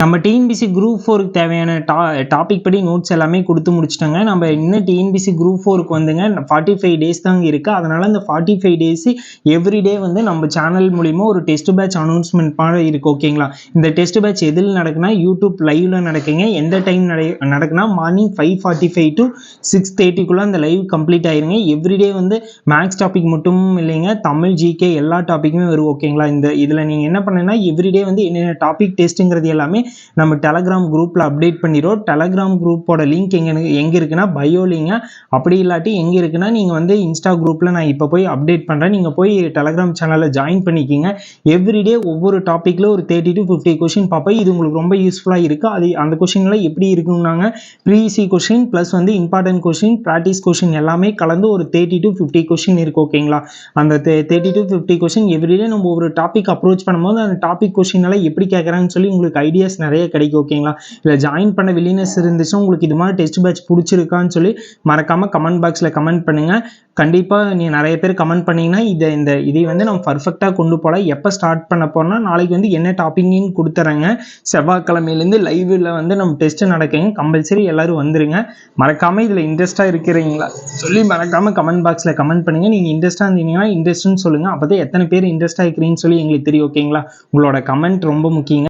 நம்ம TNPSC group 4க்கு தேவையான topic படி நோட்ஸ் எல்லாமே கொடுத்து முடிச்சிட்டாங்க. நம்ம இன்னும் டிஎன்பிசி குரூப் 4க்கு வந்துங்க 45 டேஸ் தாங்க இருக்குது. அதனால் இந்த 45 டேஸ் எவ்ரிடே வந்து நம்ம சேனல் மூலிமா ஒரு டெஸ்ட் பேட்ச் அனௌன்ஸ்மெண்ட் மாதிரி இருக்குது. ஓகேங்களா? இந்த டெஸ்ட் பேட்ச் எதில் நடக்குன்னா யூடியூப் லைவில் நடக்குங்க. எந்த டைம் நடக்குன்னா மார்னிங் 5:45 to 6:30க்குள்ளே அந்த லைவ் கம்ப்ளீட் ஆயிருங்க. எவ்ரிடே வந்து மேக்ஸ் டாபிக் மட்டும் இல்லைங்க, தமிழ் ஜிகே எல்லா டாப்பிக்குமே வரும். ஓகேங்களா? இதில் நீங்கள் என்ன பண்ணுன்னா எவ்ரிடே வந்து என்னென்ன டாபிக் டெஸ்ட்டுங்கிறது எல்லாமே நம்ம டெலகிராம் குரூப்பில் அப்டேட் பண்ணிடுவோம். டெலகிராம் குரூப்போட லிங்க் எங்கே இருக்குன்னா பயோலிங்க. அப்படி இல்லாட்டி எங்கே இருக்குன்னா நீங்கள் வந்து இன்ஸ்டா குரூப்பில் நான் இப்போ போய் அப்டேட் பண்ணுறேன். நீங்கள் போய் டெலகிராம் சேனலில் ஜாயின் பண்ணிக்கிங்க. எவ்ரிடே ஒவ்வொரு டாப்பிக்கில் ஒரு 30 to 50 கொஷின் பார்ப்பேன். இது உங்களுக்கு ரொம்ப யூஸ்ஃபுல்லாக இருக்குது. அது அந்த கொஷின்லாம் எப்படி இருக்குன்னாங்க ப்ரீசி கொஷின் ப்ளஸ் வந்து இம்பார்ட்டன்ட் கொஷின், ப்ராக்டிஸ் கொஷின் எல்லாமே கலந்து ஒரு 30 to 50 கொஷின் இருக்குது. ஓகேங்களா? அந்த 30 to 50 கொஷின் எவ்ரிடே நம்ம ஒரு டாபிக் அப்ரோச் பண்ணும்போது அந்த டாபிக் கொஷின் எல்லாம் எப்படி கேட்குறாங்கன்னு சொல்லி உங்களுக்கு ஐடியாஸ் நிறைய கிடைக்கும். ஓகேங்களா? இல்லை ஜாயின் பண்ண வில்லினஸ் இருந்துச்சுன்னா உங்களுக்கு இது மாதிரி டெஸ்ட் பேட்ச் பிடிச்சிருக்கான்னு சொல்லி மறக்காமல் கமெண்ட் பாக்ஸில் கமெண்ட் பண்ணுங்கள். கண்டிப்பாக நீ நிறைய பேர் கமெண்ட் பண்ணிங்கன்னா இதை வந்து நம்ம பர்ஃபெக்டாக கொண்டு போகலாம். எப்போ ஸ்டார்ட் பண்ண போகிறோம்னா நாளைக்கு வந்து என்ன டாப்பிக்னு கொடுத்துறேங்க. செவ்வாய்க்கிழமையிலேருந்து லைவில் வந்து நம்ம டெஸ்ட்டு நடக்குங்க. கம்பல்சரி எல்லோரும் வந்துருங்க. மறக்காமல் இதில் இன்ட்ரெஸ்ட்டாக இருக்கிறீங்களா சொல்லி மறக்காமல் கமெண்ட் பாக்ஸில் கமெண்ட் பண்ணுங்கள். நீங்கள் இன்ட்ரெஸ்ட்டாக இருந்தீங்கன்னா இன்ட்ரெஸ்ட்னு சொல்லுங்கள். அப்போ தான் எத்தனை பேர் இன்ட்ரெஸ்ட்டாக இருக்கிறீங்கன்னு சொல்லி எங்களுக்கு தெரியும். ஓகேங்களா? உங்களோட கமெண்ட் ரொம்ப முக்கியங்க.